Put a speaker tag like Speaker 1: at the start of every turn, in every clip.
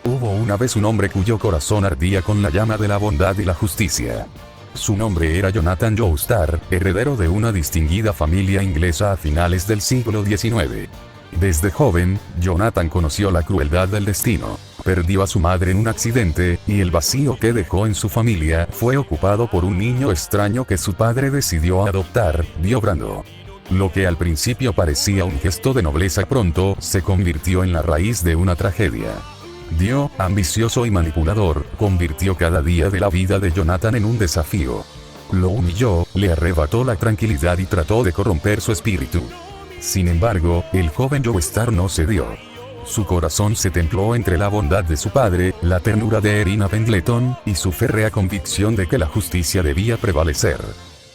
Speaker 1: Hubo una vez un hombre cuyo corazón ardía con la llama de la bondad y la justicia. Su nombre era Jonathan Joestar, heredero de una distinguida familia inglesa a finales del siglo XIX. Desde joven, Jonathan conoció la crueldad del destino. Perdió a su madre en un accidente, y el vacío que dejó en su familia fue ocupado por un niño extraño que su padre decidió adoptar, Dio Brando. Lo que al principio parecía un gesto de nobleza pronto se convirtió en la raíz de una tragedia. Dio, ambicioso y manipulador, convirtió cada día de la vida de Jonathan en un desafío. Lo humilló, le arrebató la tranquilidad y trató de corromper su espíritu. Sin embargo, el joven Joestar no cedió. Su corazón se templó entre la bondad de su padre, la ternura de Irina Pendleton, y su férrea convicción de que la justicia debía prevalecer.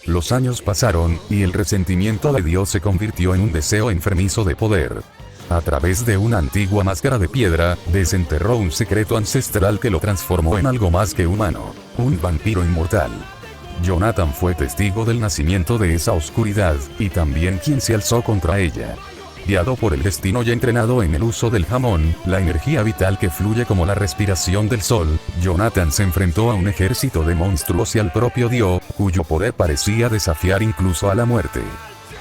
Speaker 1: Los años pasaron, y el resentimiento de Dio se convirtió en un deseo enfermizo de poder. A través de una antigua máscara de piedra, desenterró un secreto ancestral que lo transformó en algo más que humano, un vampiro inmortal. Jonathan fue testigo del nacimiento de esa oscuridad, y también quien se alzó contra ella. Guiado por el destino y entrenado en el uso del jamón, la energía vital que fluye como la respiración del sol, Jonathan se enfrentó a un ejército de monstruos y al propio Dio, cuyo poder parecía desafiar incluso a la muerte.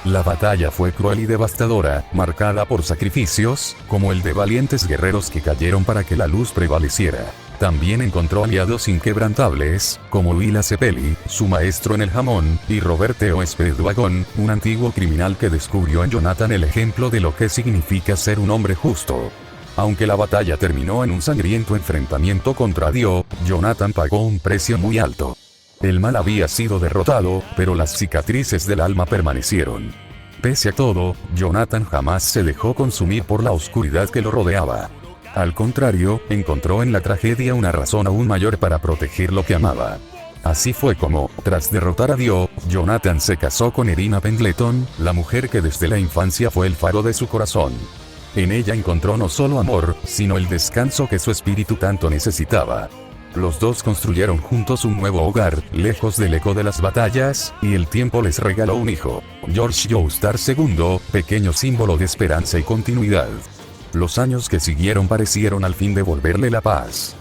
Speaker 1: La batalla fue cruel y devastadora, marcada por sacrificios, como el de valientes guerreros que cayeron para que la luz prevaleciera. También encontró aliados inquebrantables, como Willa Cepelli, su maestro en el jamón, y Roberto Speedwagon, un antiguo criminal que descubrió en Jonathan el ejemplo de lo que significa ser un hombre justo. Aunque la batalla terminó en un sangriento enfrentamiento contra Dio, Jonathan pagó un precio muy alto. El mal había sido derrotado, pero las cicatrices del alma permanecieron. Pese a todo, Jonathan jamás se dejó consumir por la oscuridad que lo rodeaba. Al contrario, encontró en la tragedia una razón aún mayor para proteger lo que amaba. Así fue como, tras derrotar a Dio, Jonathan se casó con Irina Pendleton, la mujer que desde la infancia fue el faro de su corazón. En ella encontró no solo amor, sino el descanso que su espíritu tanto necesitaba. Los dos construyeron juntos un nuevo hogar, lejos del eco de las batallas, y el tiempo les regaló un hijo, George Joestar II, pequeño símbolo de esperanza y continuidad. Los años que siguieron parecieron al fin devolverle la paz.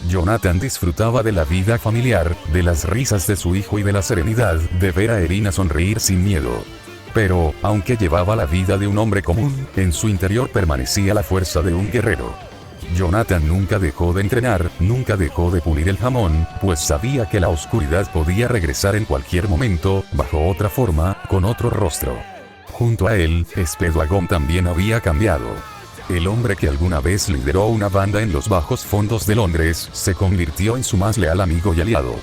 Speaker 1: Jonathan disfrutaba de la vida familiar, de las risas de su hijo y de la serenidad de ver a Irina sonreír sin miedo. Pero, aunque llevaba la vida de un hombre común, en su interior permanecía la fuerza de un guerrero. Jonathan nunca dejó de entrenar, nunca dejó de pulir el jamón, pues sabía que la oscuridad podía regresar en cualquier momento, bajo otra forma, con otro rostro. Junto a él, Speedwagon también había cambiado. El hombre que alguna vez lideró una banda en los bajos fondos de Londres, se convirtió en su más leal amigo y aliado.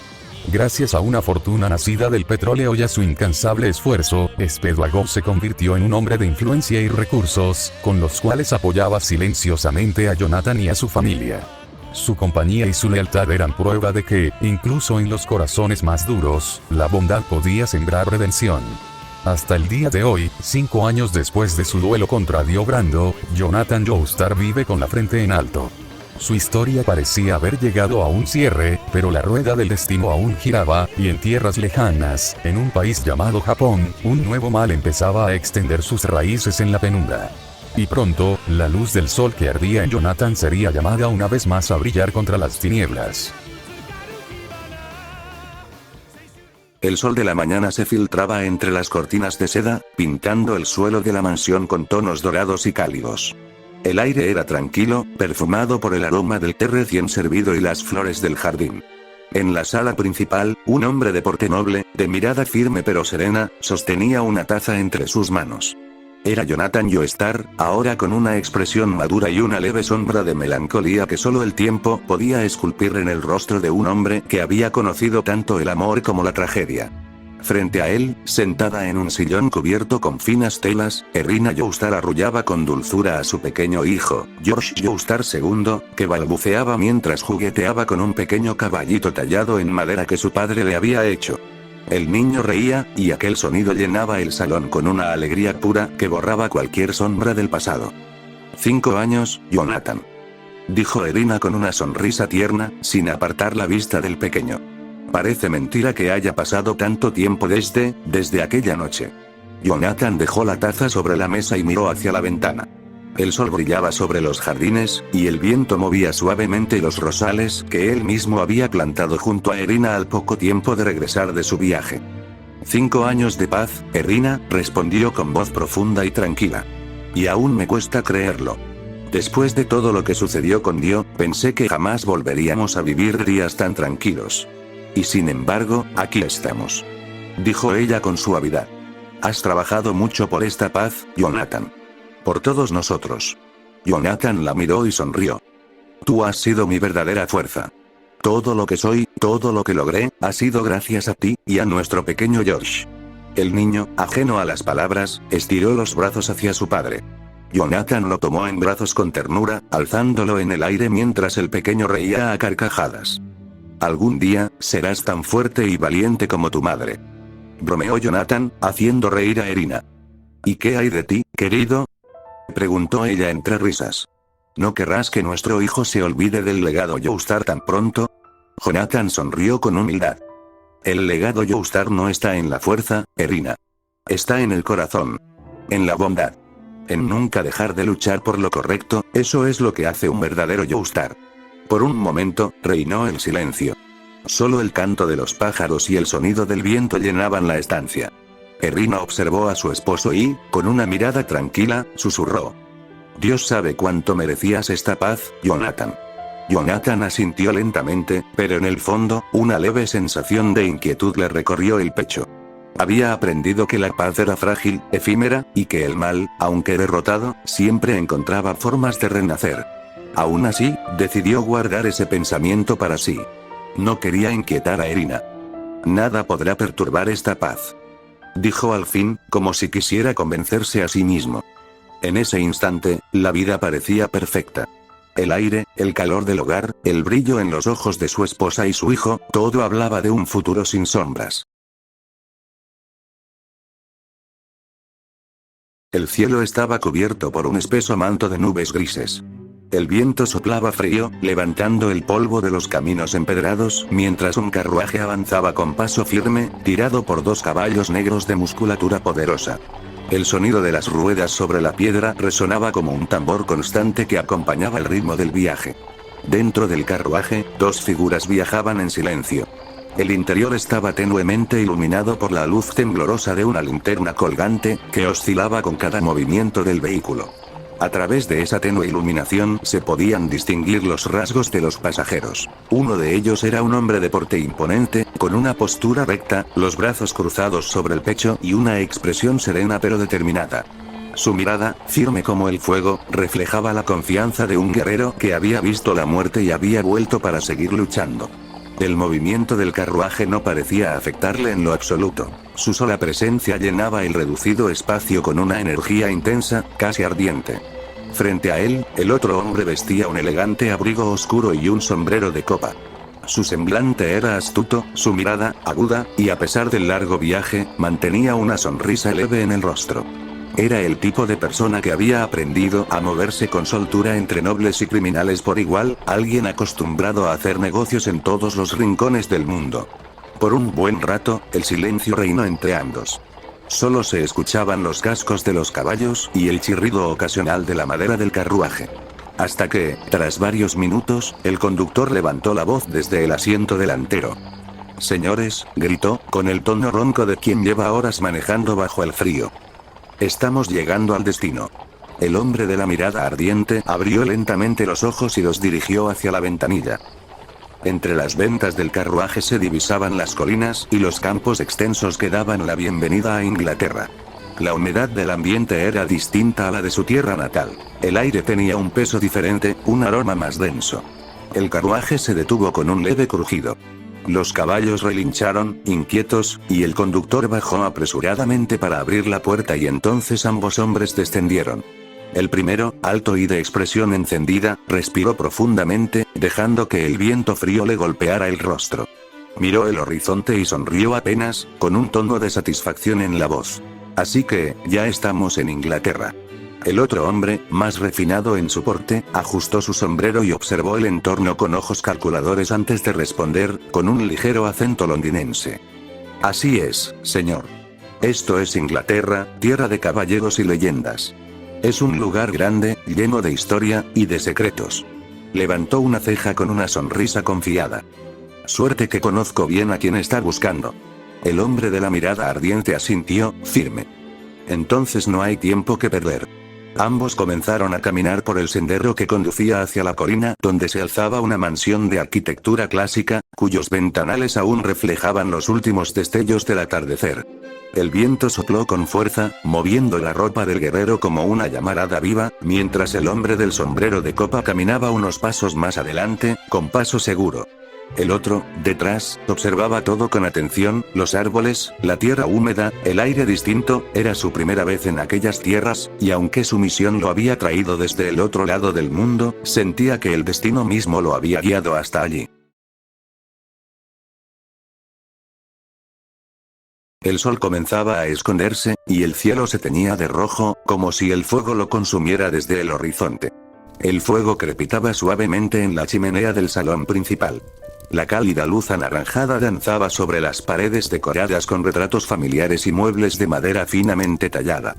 Speaker 1: Gracias a una fortuna nacida del petróleo y a su incansable esfuerzo, Speedwagon se convirtió en un hombre de influencia y recursos, con los cuales apoyaba silenciosamente a Jonathan y a su familia. Su compañía y su lealtad eran prueba de que, incluso en los corazones más duros, la bondad podía sembrar redención. Hasta el día de hoy, 5 años después de su duelo contra Dio Brando, Jonathan Joestar vive con la frente en alto. Su historia parecía haber llegado a un cierre, pero la rueda del destino aún giraba, y en tierras lejanas, en un país llamado Japón, un nuevo mal empezaba a extender sus raíces en la penumbra. Y pronto, la luz del sol que ardía en Jonathan sería llamada una vez más a brillar contra las tinieblas.
Speaker 2: El sol de la mañana se filtraba entre las cortinas de seda, pintando el suelo de la mansión con tonos dorados y cálidos. El aire era tranquilo, perfumado por el aroma del té recién servido y las flores del jardín. En la sala principal, un hombre de porte noble, de mirada firme pero serena, sostenía una taza entre sus manos. Era Jonathan Joestar, ahora con una expresión madura y una leve sombra de melancolía que solo el tiempo podía esculpir en el rostro de un hombre que había conocido tanto el amor como la tragedia. Frente a él, sentada en un sillón cubierto con finas telas, Irina Joestar arrullaba con dulzura a su pequeño hijo, George Joestar II, que balbuceaba mientras jugueteaba con un pequeño caballito tallado en madera que su padre le había hecho. El niño reía, y aquel sonido llenaba el salón con una alegría pura que borraba cualquier sombra del pasado. 5 años, Jonathan, dijo Irina con una sonrisa tierna, sin apartar la vista del pequeño. Parece mentira que haya pasado tanto tiempo desde aquella noche. Jonathan dejó la taza sobre la mesa y miró hacia la ventana. El sol brillaba sobre los jardines, y el viento movía suavemente los rosales que él mismo había plantado junto a Irina al poco tiempo de regresar de su viaje. 5 años de paz, Irina, respondió con voz profunda y tranquila. Y aún me cuesta creerlo. Después de todo lo que sucedió con Dio, pensé que jamás volveríamos a vivir días tan tranquilos. Y sin embargo, aquí estamos. Dijo ella con suavidad. Has trabajado mucho por esta paz, Jonathan. Por todos nosotros. Jonathan la miró y sonrió. Tú has sido mi verdadera fuerza. Todo lo que soy, todo lo que logré, ha sido gracias a ti, y a nuestro pequeño George. El niño, ajeno a las palabras, estiró los brazos hacia su padre. Jonathan lo tomó en brazos con ternura, alzándolo en el aire mientras el pequeño reía a carcajadas. Algún día, serás tan fuerte y valiente como tu madre. Bromeó Jonathan, haciendo reír a Irina. ¿Y qué hay de ti, querido? Preguntó ella entre risas. ¿No querrás que nuestro hijo se olvide del legado Joestar tan pronto? Jonathan sonrió con humildad. El legado Joestar no está en la fuerza, Irina. Está en el corazón. En la bondad. En nunca dejar de luchar por lo correcto, eso es lo que hace un verdadero Joestar. Por un momento, reinó el silencio. Solo el canto de los pájaros y el sonido del viento llenaban la estancia. Irina observó a su esposo y, con una mirada tranquila, susurró. Dios sabe cuánto merecías esta paz, Jonathan. Jonathan asintió lentamente, pero en el fondo, una leve sensación de inquietud le recorrió el pecho. Había aprendido que la paz era frágil, efímera, y que el mal, aunque derrotado, siempre encontraba formas de renacer. Aún así, decidió guardar ese pensamiento para sí. No quería inquietar a Irina. Nada podrá perturbar esta paz. Dijo al fin, como si quisiera convencerse a sí mismo. En ese instante, la vida parecía perfecta. El aire, el calor del hogar, el brillo en los ojos de su esposa y su hijo, todo hablaba de un futuro sin sombras. El cielo estaba cubierto por un espeso manto de nubes grises. El viento soplaba frío, levantando el polvo de los caminos empedrados, mientras un carruaje avanzaba con paso firme, tirado por 2 caballos negros de musculatura poderosa. El sonido de las ruedas sobre la piedra resonaba como un tambor constante que acompañaba el ritmo del viaje. Dentro del carruaje, 2 figuras viajaban en silencio. El interior estaba tenuemente iluminado por la luz temblorosa de una linterna colgante, que oscilaba con cada movimiento del vehículo. A través de esa tenue iluminación se podían distinguir los rasgos de los pasajeros. Uno de ellos era un hombre de porte imponente, con una postura recta, los brazos cruzados sobre el pecho y una expresión serena pero determinada. Su mirada, firme como el fuego, reflejaba la confianza de un guerrero que había visto la muerte y había vuelto para seguir luchando. El movimiento del carruaje no parecía afectarle en lo absoluto. Su sola presencia llenaba el reducido espacio con una energía intensa, casi ardiente. Frente a él, el otro hombre vestía un elegante abrigo oscuro y un sombrero de copa. Su semblante era astuto, su mirada, aguda, y a pesar del largo viaje, mantenía una sonrisa leve en el rostro. Era el tipo de persona que había aprendido a moverse con soltura entre nobles y criminales por igual, alguien acostumbrado a hacer negocios en todos los rincones del mundo. Por un buen rato, el silencio reinó entre ambos. Solo se escuchaban los cascos de los caballos y el chirrido ocasional de la madera del carruaje. Hasta que, tras varios minutos, el conductor levantó la voz desde el asiento delantero. «Señores», gritó, con el tono ronco de quien lleva horas manejando bajo el frío. «Estamos llegando al destino». El hombre de la mirada ardiente abrió lentamente los ojos y los dirigió hacia la ventanilla. Entre las ventas del carruaje se divisaban las colinas y los campos extensos que daban la bienvenida a Inglaterra. La humedad del ambiente era distinta a la de su tierra natal. El aire tenía un peso diferente, un aroma más denso. El carruaje se detuvo con un leve crujido. Los caballos relincharon, inquietos, y el conductor bajó apresuradamente para abrir la puerta y entonces ambos hombres descendieron. El primero, alto y de expresión encendida, respiró profundamente, dejando que el viento frío le golpeara el rostro. Miró el horizonte y sonrió apenas, con un tono de satisfacción en la voz. «Así que, ya estamos en Inglaterra». El otro hombre, más refinado en su porte, ajustó su sombrero y observó el entorno con ojos calculadores antes de responder, con un ligero acento londinense. «Así es, señor. Esto es Inglaterra, tierra de caballeros y leyendas. Es un lugar grande, lleno de historia y de secretos. Levantó una ceja con una sonrisa confiada. Suerte que conozco bien a quien está buscando. El hombre de la mirada ardiente asintió, firme. Entonces no hay tiempo que perder. Ambos comenzaron a caminar por el sendero que conducía hacia la colina, donde se alzaba una mansión de arquitectura clásica, cuyos ventanales aún reflejaban los últimos destellos del atardecer. El viento sopló con fuerza, moviendo la ropa del guerrero como una llamarada viva, mientras el hombre del sombrero de copa caminaba unos pasos más adelante, con paso seguro. El otro, detrás, observaba todo con atención, los árboles, la tierra húmeda, el aire distinto. Era su primera vez en aquellas tierras, y aunque su misión lo había traído desde el otro lado del mundo, sentía que el destino mismo lo había guiado hasta allí. El sol comenzaba a esconderse, y el cielo se teñía de rojo, como si el fuego lo consumiera desde el horizonte. El fuego crepitaba suavemente en la chimenea del salón principal. La cálida luz anaranjada danzaba sobre las paredes decoradas con retratos familiares y muebles de madera finamente tallada.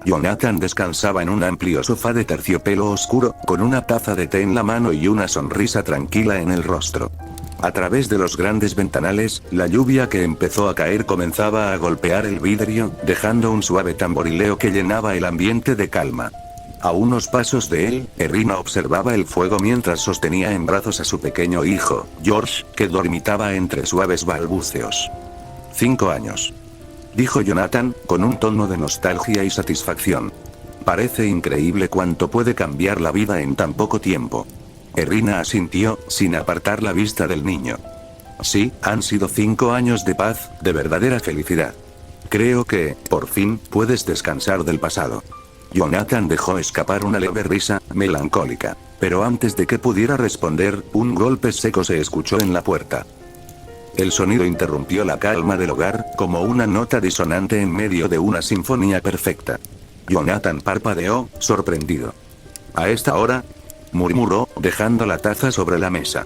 Speaker 2: Jonathan descansaba en un amplio sofá de terciopelo oscuro, con una taza de té en la mano y una sonrisa tranquila en el rostro. A través de los grandes ventanales, la lluvia que empezó a caer comenzaba a golpear el vidrio, dejando un suave tamborileo que llenaba el ambiente de calma. A unos pasos de él, Irina observaba el fuego mientras sostenía en brazos a su pequeño hijo, George, que dormitaba entre suaves balbuceos. 5 años. Dijo Jonathan, con un tono de nostalgia y satisfacción. Parece increíble cuánto puede cambiar la vida en tan poco tiempo. Irina asintió, sin apartar la vista del niño. Sí, han sido 5 años de paz, de verdadera felicidad. Creo que, por fin, puedes descansar del pasado. Jonathan dejó escapar una leve risa, melancólica. Pero antes de que pudiera responder, un golpe seco se escuchó en la puerta. El sonido interrumpió la calma del hogar, como una nota disonante en medio de una sinfonía perfecta. Jonathan parpadeó, sorprendido. ¿A esta hora?, murmuró, dejando la taza sobre la mesa.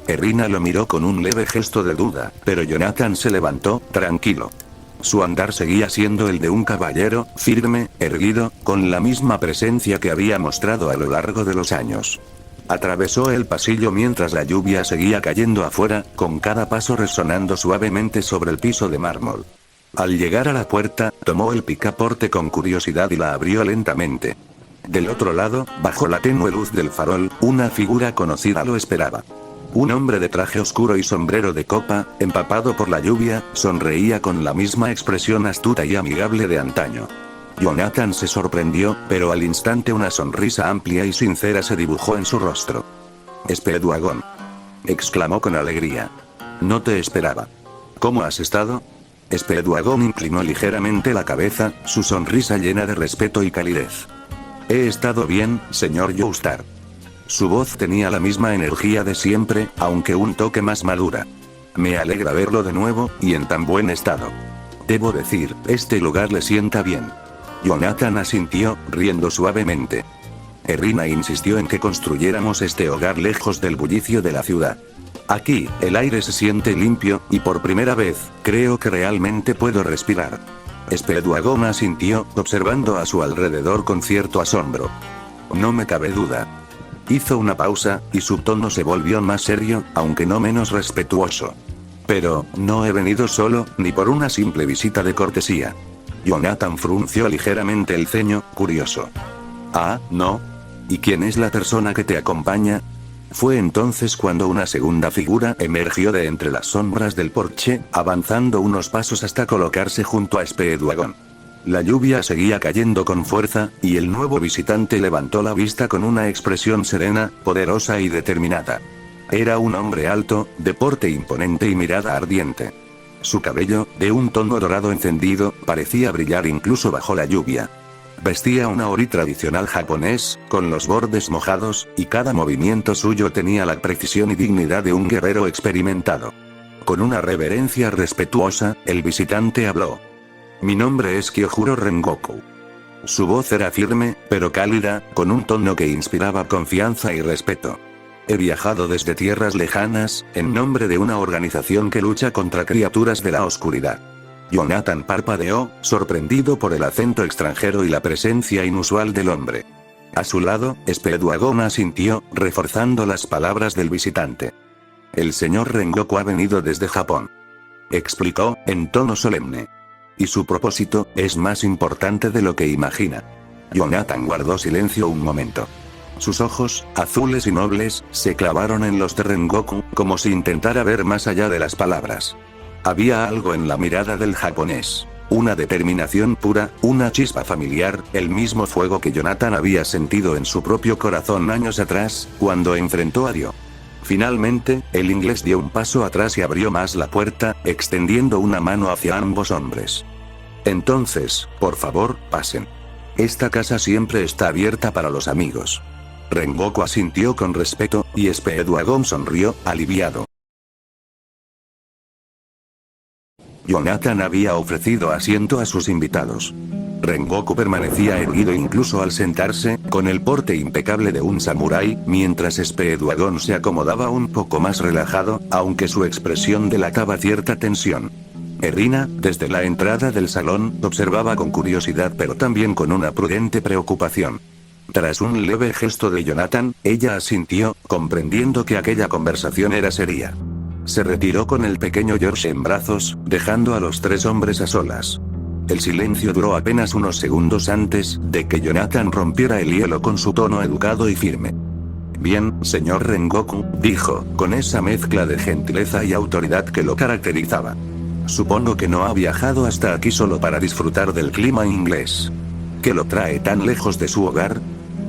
Speaker 2: Irina lo miró con un leve gesto de duda, pero Jonathan se levantó, tranquilo. Su andar seguía siendo el de un caballero, firme, erguido, con la misma presencia que había mostrado a lo largo de los años. Atravesó el pasillo mientras la lluvia seguía cayendo afuera, con cada paso resonando suavemente sobre el piso de mármol. Al llegar a la puerta, tomó el picaporte con curiosidad y la abrió lentamente. Del otro lado, bajo la tenue luz del farol, una figura conocida lo esperaba. Un hombre de traje oscuro y sombrero de copa, empapado por la lluvia, sonreía con la misma expresión astuta y amigable de antaño. Jonathan se sorprendió, pero al instante una sonrisa amplia y sincera se dibujó en su rostro. «Speedwagon», exclamó con alegría. «No te esperaba. ¿Cómo has estado?» Speedwagon inclinó ligeramente la cabeza, su sonrisa llena de respeto y calidez. «He estado bien, señor Joestar». Su voz tenía la misma energía de siempre, aunque un toque más madura. «Me alegra verlo de nuevo, y en tan buen estado. Debo decir, este lugar le sienta bien». Jonathan asintió, riendo suavemente. Irina insistió en que construyéramos este hogar lejos del bullicio de la ciudad. Aquí, el aire se siente limpio, y por primera vez, creo que realmente puedo respirar. Speedwagon asintió, observando a su alrededor con cierto asombro. «No me cabe duda». Hizo una pausa, y su tono se volvió más serio, aunque no menos respetuoso. «Pero, no he venido solo, ni por una simple visita de cortesía». Jonathan frunció ligeramente el ceño, curioso. «Ah, ¿no? ¿Y quién es la persona que te acompaña?» Fue entonces cuando una segunda figura emergió de entre las sombras del porche, avanzando unos pasos hasta colocarse junto a Speedwagon. La lluvia seguía cayendo con fuerza, y el nuevo visitante levantó la vista con una expresión serena, poderosa y determinada. Era un hombre alto, de porte imponente y mirada ardiente. Su cabello, de un tono dorado encendido, parecía brillar incluso bajo la lluvia. Vestía un ori tradicional japonés, con los bordes mojados, y cada movimiento suyo tenía la precisión y dignidad de un guerrero experimentado. Con una reverencia respetuosa, el visitante habló. «Mi nombre es Kyojuro Rengoku». Su voz era firme, pero cálida, con un tono que inspiraba confianza y respeto. «He viajado desde tierras lejanas, en nombre de una organización que lucha contra criaturas de la oscuridad. Jonathan parpadeó, sorprendido por el acento extranjero y la presencia inusual del hombre. A su lado, Speedwagon asintió, reforzando las palabras del visitante. El señor Rengoku ha venido desde Japón. Explicó, en tono solemne. Y su propósito, es más importante de lo que imagina. Jonathan guardó silencio un momento. Sus ojos, azules y nobles, se clavaron en los de Rengoku, como si intentara ver más allá de las palabras. Había algo en la mirada del japonés. Una determinación pura, una chispa familiar, el mismo fuego que Jonathan había sentido en su propio corazón años atrás, cuando enfrentó a Dio. Finalmente, el inglés dio un paso atrás y abrió más la puerta, extendiendo una mano hacia ambos hombres. Entonces, por favor, pasen. Esta casa siempre está abierta para los amigos. Rengoku asintió con respeto, y Speedwagon sonrió, aliviado. Jonathan había ofrecido asiento a sus invitados. Rengoku permanecía erguido incluso al sentarse, con el porte impecable de un samurái, mientras Speedwagon se acomodaba un poco más relajado, aunque su expresión delataba cierta tensión. Erina, desde la entrada del salón, observaba con curiosidad pero también con una prudente preocupación. Tras un leve gesto de Jonathan, ella asintió, comprendiendo que aquella conversación era seria. Se retiró con el pequeño George en brazos, dejando a los tres hombres a solas. El silencio duró apenas unos segundos antes de que Jonathan rompiera el hielo con su tono educado y firme. Bien, señor Rengoku, dijo, con esa mezcla de gentileza y autoridad que lo caracterizaba. Supongo que no ha viajado hasta aquí solo para disfrutar del clima inglés. ¿Qué lo trae tan lejos de su hogar?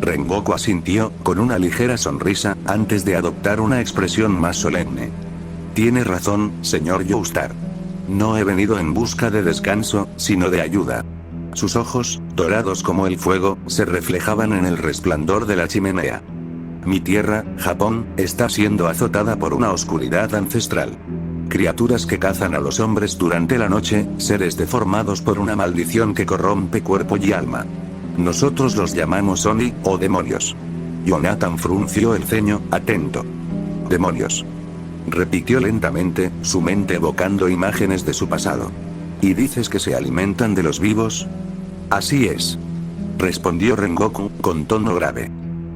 Speaker 2: Rengoku asintió, con una ligera sonrisa, antes de adoptar una expresión más solemne. Tiene razón, señor Joestar. No he venido en busca de descanso, sino de ayuda. Sus ojos, dorados como el fuego, se reflejaban en el resplandor de la chimenea. Mi tierra, Japón, está siendo azotada por una oscuridad ancestral. Criaturas que cazan a los hombres durante la noche, seres deformados por una maldición que corrompe cuerpo y alma. Nosotros los llamamos Oni, o demonios. Jonathan frunció el ceño, atento. Demonios. Repitió lentamente, su mente evocando imágenes de su pasado. ¿Y dices que se alimentan de los vivos? Así es. Respondió Rengoku, con tono grave.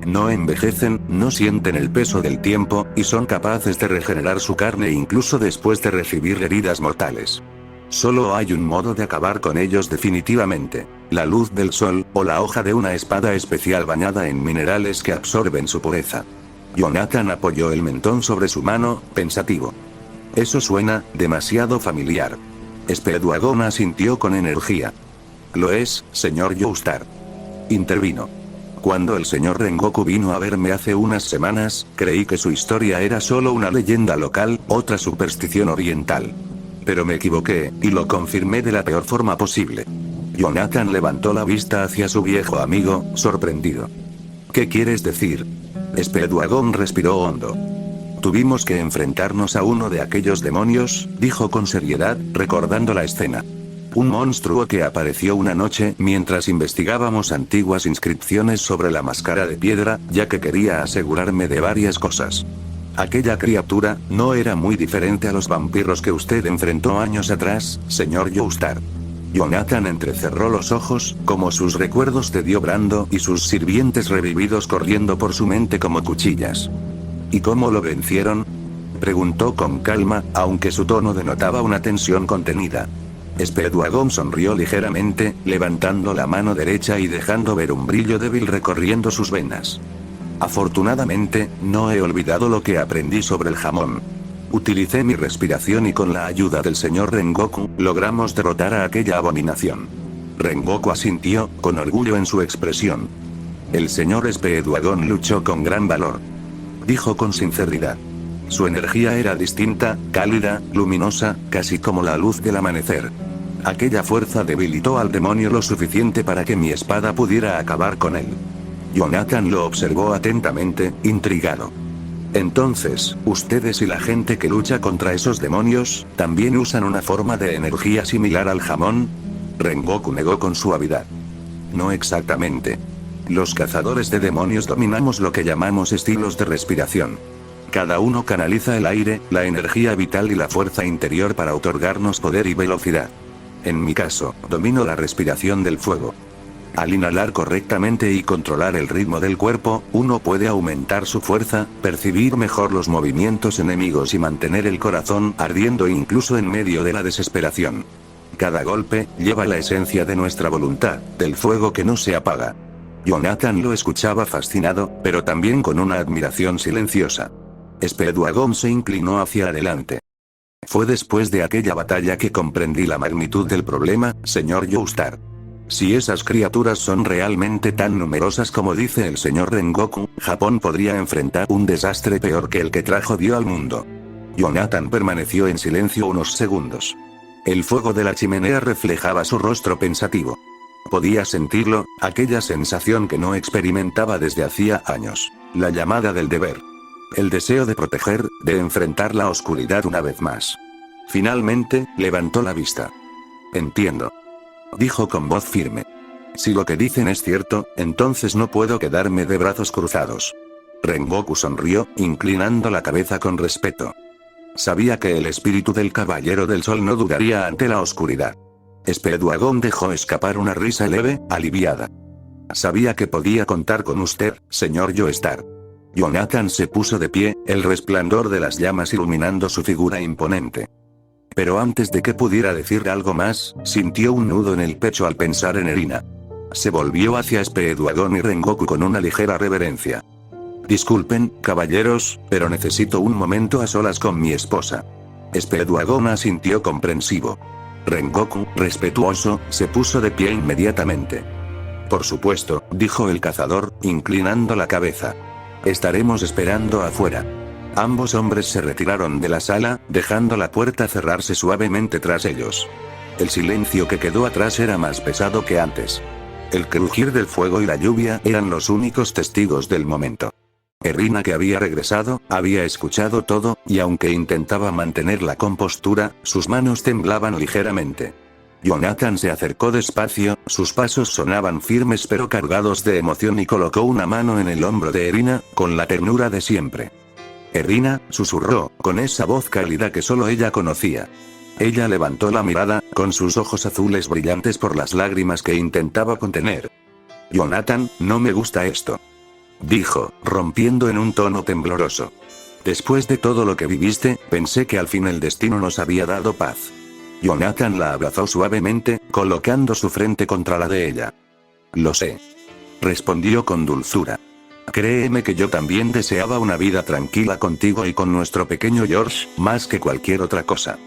Speaker 2: No envejecen, no sienten el peso del tiempo, y son capaces de regenerar su carne incluso después de recibir heridas mortales. Solo hay un modo de acabar con ellos definitivamente: la luz del sol, o la hoja de una espada especial bañada en minerales que absorben su pureza. Jonathan apoyó el mentón sobre su mano, pensativo. Eso suena demasiado familiar. Speedwagon asintió con energía. Lo es, señor Joestar. Intervino. Cuando el señor Rengoku vino a verme hace unas semanas, creí que su historia era solo una leyenda local, otra superstición oriental. Pero me equivoqué, y lo confirmé de la peor forma posible. Jonathan levantó la vista hacia su viejo amigo, sorprendido. ¿Qué quieres decir? Speedwagon respiró hondo. Tuvimos que enfrentarnos a uno de aquellos demonios, dijo con seriedad, recordando la escena. Un monstruo que apareció una noche mientras investigábamos antiguas inscripciones sobre la máscara de piedra, ya que quería asegurarme de varias cosas. Aquella criatura no era muy diferente a los vampiros que usted enfrentó años atrás, señor Joestar. Jonathan entrecerró los ojos, como sus recuerdos de Dio Brando y sus sirvientes revividos corriendo por su mente como cuchillas. ¿Y cómo lo vencieron? Preguntó con calma, aunque su tono denotaba una tensión contenida. Speedwagon sonrió ligeramente, levantando la mano derecha y dejando ver un brillo débil recorriendo sus venas. Afortunadamente, no he olvidado lo que aprendí sobre el jamón. Utilicé mi respiración y con la ayuda del señor Rengoku, logramos derrotar a aquella abominación. Rengoku asintió, con orgullo en su expresión. El señor Speedwagon luchó con gran valor. Dijo con sinceridad. Su energía era distinta, cálida, luminosa, casi como la luz del amanecer. Aquella fuerza debilitó al demonio lo suficiente para que mi espada pudiera acabar con él. Jonathan lo observó atentamente, intrigado. Entonces, ustedes y la gente que lucha contra esos demonios, ¿también usan una forma de energía similar al jamón? Rengoku negó con suavidad. No exactamente. Los cazadores de demonios dominamos lo que llamamos estilos de respiración. Cada uno canaliza el aire, la energía vital y la fuerza interior para otorgarnos poder y velocidad. En mi caso, domino la respiración del fuego. Al inhalar correctamente y controlar el ritmo del cuerpo, uno puede aumentar su fuerza, percibir mejor los movimientos enemigos y mantener el corazón ardiendo incluso en medio de la desesperación. Cada golpe lleva la esencia de nuestra voluntad, del fuego que no se apaga. Jonathan lo escuchaba fascinado, pero también con una admiración silenciosa. Speedwagon se inclinó hacia adelante. Fue después de aquella batalla que comprendí la magnitud del problema, señor Joestar. Si esas criaturas son realmente tan numerosas como dice el señor Rengoku, Japón podría enfrentar un desastre peor que el que trajo Dio al mundo. Jonathan permaneció en silencio unos segundos. El fuego de la chimenea reflejaba su rostro pensativo. Podía sentirlo, aquella sensación que no experimentaba desde hacía años. La llamada del deber. El deseo de proteger, de enfrentar la oscuridad una vez más. Finalmente, levantó la vista. Entiendo. Dijo con voz firme. Si lo que dicen es cierto, entonces no puedo quedarme de brazos cruzados. Rengoku sonrió, inclinando la cabeza con respeto. Sabía que el espíritu del Caballero del Sol no dudaría ante la oscuridad. Speedwagon dejó escapar una risa leve, aliviada. Sabía que podía contar con usted, señor Joestar. Jonathan se puso de pie, el resplandor de las llamas iluminando su figura imponente. Pero antes de que pudiera decir algo más, sintió un nudo en el pecho al pensar en Erina. Se volvió hacia Speedwagon y Rengoku con una ligera reverencia. Disculpen, caballeros, pero necesito un momento a solas con mi esposa. Speedwagon asintió comprensivo. Rengoku, respetuoso, se puso de pie inmediatamente. Por supuesto, dijo el cazador, inclinando la cabeza. Estaremos esperando afuera. Ambos hombres se retiraron de la sala, dejando la puerta cerrarse suavemente tras ellos. El silencio que quedó atrás era más pesado que antes. El crujir del fuego y la lluvia eran los únicos testigos del momento. Erina, que había regresado, había escuchado todo, y aunque intentaba mantener la compostura, sus manos temblaban ligeramente. Jonathan se acercó despacio, sus pasos sonaban firmes pero cargados de emoción y colocó una mano en el hombro de Erina, con la ternura de siempre. Erina, susurró, con esa voz cálida que solo ella conocía. Ella levantó la mirada, con sus ojos azules brillantes por las lágrimas que intentaba contener. Jonathan, no me gusta esto. Dijo, rompiendo en un tono tembloroso. Después de todo lo que viviste, pensé que al fin el destino nos había dado paz. Jonathan la abrazó suavemente, colocando su frente contra la de ella. Lo sé. Respondió con dulzura. Créeme que yo también deseaba una vida tranquila contigo y con nuestro pequeño George, más que cualquier otra cosa.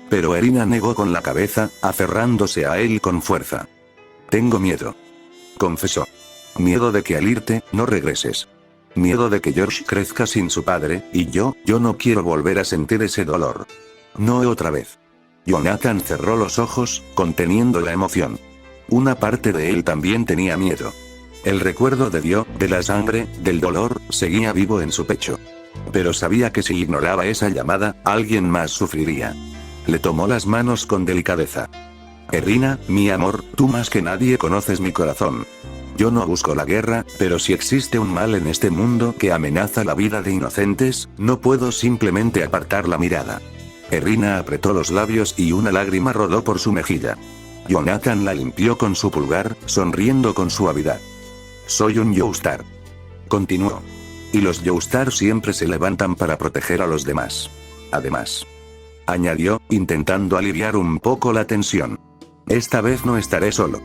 Speaker 2: Pero Erina negó con la cabeza, aferrándose a él con fuerza. Tengo miedo. Confesó. Miedo de que al irte, no regreses. Miedo de que George crezca sin su padre, y yo no quiero volver a sentir ese dolor. No otra vez. Jonathan cerró los ojos, conteniendo la emoción. Una parte de él también tenía miedo. El recuerdo de Dio, de la sangre, del dolor, seguía vivo en su pecho. Pero sabía que si ignoraba esa llamada, alguien más sufriría. Le tomó las manos con delicadeza. Erina, mi amor, tú más que nadie conoces mi corazón. Yo no busco la guerra, pero si existe un mal en este mundo que amenaza la vida de inocentes, no puedo simplemente apartar la mirada. Erina apretó los labios y una lágrima rodó por su mejilla. Jonathan la limpió con su pulgar, sonriendo con suavidad. Soy un Joestar. Continuó. Y los Joestar siempre se levantan para proteger a los demás. Además. Añadió, intentando aliviar un poco la tensión. Esta vez no estaré solo.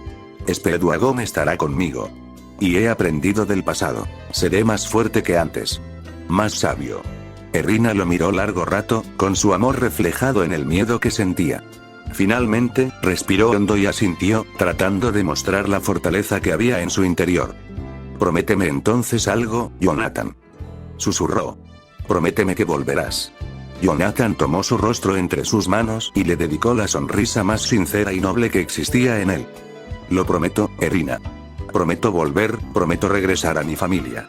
Speaker 2: Speedwagon estará conmigo. Y he aprendido del pasado. Seré más fuerte que antes. Más sabio. Erina lo miró largo rato, con su amor reflejado en el miedo que sentía. Finalmente, respiró hondo y asintió, tratando de mostrar la fortaleza que había en su interior. Prométeme entonces algo, Jonathan. Susurró. Prométeme que volverás. Jonathan tomó su rostro entre sus manos y le dedicó la sonrisa más sincera y noble que existía en él. Lo prometo, Erina. Prometo volver, prometo regresar a mi familia.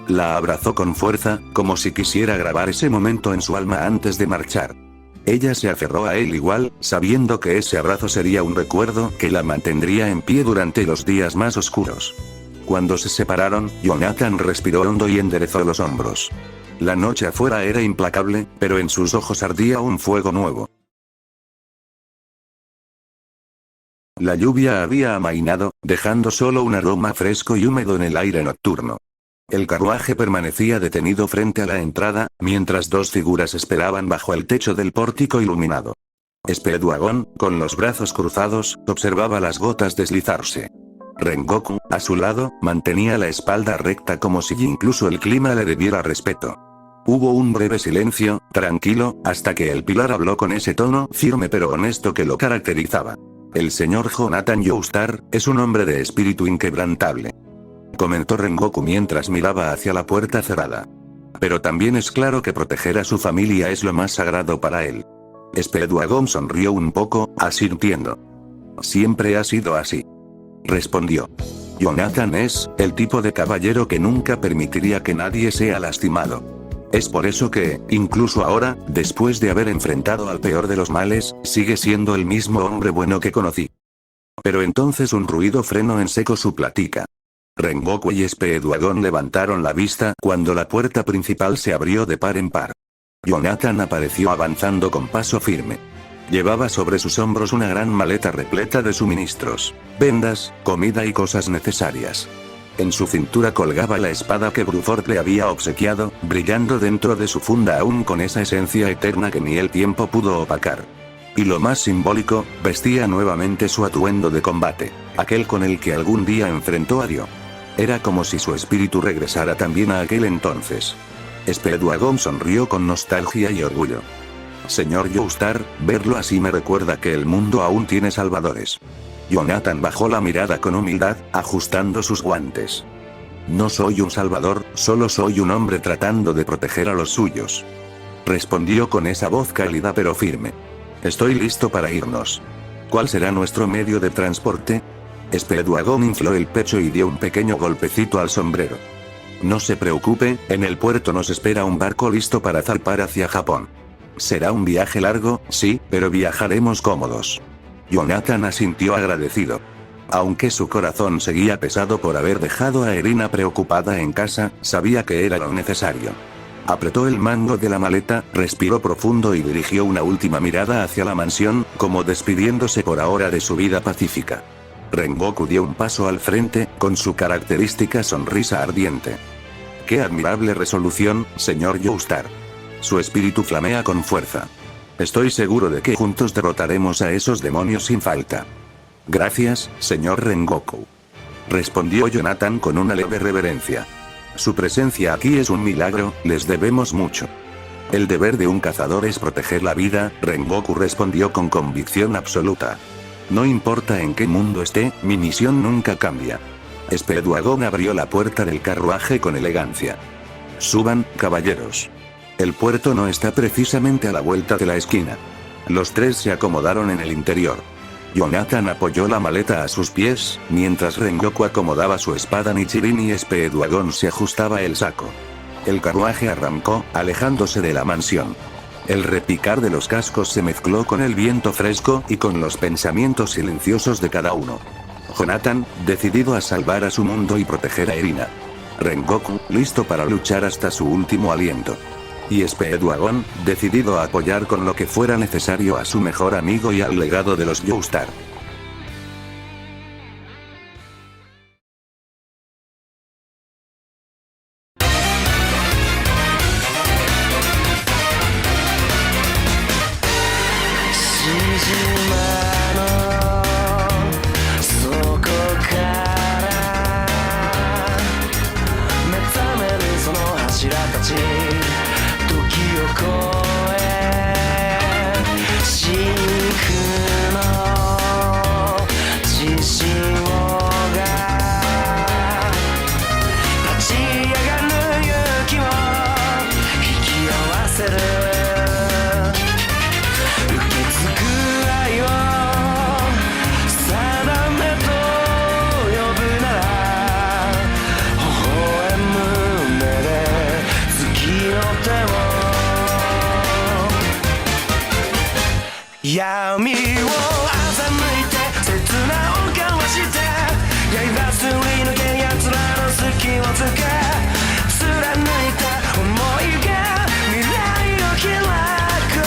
Speaker 2: La abrazó con fuerza, como si quisiera grabar ese momento en su alma antes de marchar. Ella se aferró a él igual, sabiendo que ese abrazo sería un recuerdo que la mantendría en pie durante los días más oscuros. Cuando se separaron, Jonathan respiró hondo y enderezó los hombros. La noche afuera era implacable, pero en sus ojos ardía un fuego nuevo. La lluvia había amainado, dejando solo un aroma fresco y húmedo en el aire nocturno. El carruaje permanecía detenido frente a la entrada, mientras dos figuras esperaban bajo el techo del pórtico iluminado. Speedwagon, con los brazos cruzados, observaba las gotas deslizarse. Rengoku, a su lado, mantenía la espalda recta como si incluso el clima le debiera respeto. Hubo un breve silencio, tranquilo, hasta que el pilar habló con ese tono firme pero honesto que lo caracterizaba. El señor Jonathan Joestar es un hombre de espíritu inquebrantable, comentó Rengoku mientras miraba hacia la puerta cerrada. Pero también es claro que proteger a su familia es lo más sagrado para él. Speedwagon sonrió un poco, asintiendo. Siempre ha sido así, respondió. Jonathan es el tipo de caballero que nunca permitiría que nadie sea lastimado. Es por eso que, incluso ahora, después de haber enfrentado al peor de los males, sigue siendo el mismo hombre bueno que conocí. Pero entonces un ruido frenó en seco su plática. Rengoku y Speedwagon levantaron la vista cuando la puerta principal se abrió de par en par. Jonathan apareció avanzando con paso firme. Llevaba sobre sus hombros una gran maleta repleta de suministros, vendas, comida y cosas necesarias. En su cintura colgaba la espada que Bruford le había obsequiado, brillando dentro de su funda aún con esa esencia eterna que ni el tiempo pudo opacar. Y lo más simbólico, vestía nuevamente su atuendo de combate, aquel con el que algún día enfrentó a Dio. Era como si su espíritu regresara también a aquel entonces. Speedwagon sonrió con nostalgia y orgullo. Señor Joestar, verlo así me recuerda que el mundo aún tiene salvadores. Jonathan bajó la mirada con humildad, ajustando sus guantes. No soy un salvador, solo soy un hombre tratando de proteger a los suyos. Respondió con esa voz cálida pero firme. Estoy listo para irnos. ¿Cuál será nuestro medio de transporte? Speedwagon infló el pecho y dio un pequeño golpecito al sombrero. No se preocupe, en el puerto nos espera un barco listo para zarpar hacia Japón. Será un viaje largo, sí, pero viajaremos cómodos. Jonathan asintió agradecido. Aunque su corazón seguía pesado por haber dejado a Erina preocupada en casa, sabía que era lo necesario. Apretó el mango de la maleta, respiró profundo y dirigió una última mirada hacia la mansión, como despidiéndose por ahora de su vida pacífica. Rengoku dio un paso al frente, con su característica sonrisa ardiente. ¡Qué admirable resolución, señor Joestar! Su espíritu flamea con fuerza. Estoy seguro de que juntos derrotaremos a esos demonios sin falta. Gracias, señor Rengoku, respondió Jonathan con una leve reverencia. Su presencia aquí es un milagro, les debemos mucho. El deber de un cazador es proteger la vida, Rengoku respondió con convicción absoluta. No importa en qué mundo esté, mi misión nunca cambia. Speedwagon abrió la puerta del carruaje con elegancia. Suban, caballeros. El puerto no está precisamente a la vuelta de la esquina. Los tres se acomodaron en el interior. Jonathan apoyó la maleta a sus pies, mientras Rengoku acomodaba su espada Nichirin y Speedwagon se ajustaba el saco. El carruaje arrancó, alejándose de la mansión. El repicar de los cascos se mezcló con el viento fresco y con los pensamientos silenciosos de cada uno. Jonathan, decidido a salvar a su mundo y proteger a Erina. Rengoku, listo para luchar hasta su último aliento. Y Speedwagon, decidido a apoyar con lo que fuera necesario a su mejor amigo y al legado de los Joestar.
Speaker 3: 闇を欺いて切な音交わして刃すり抜け奴らの隙をつけ貫いた想いが未来を開く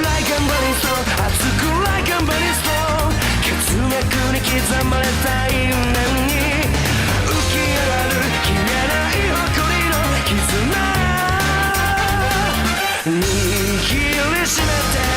Speaker 3: Like a burning soul 熱く Like 握りしめて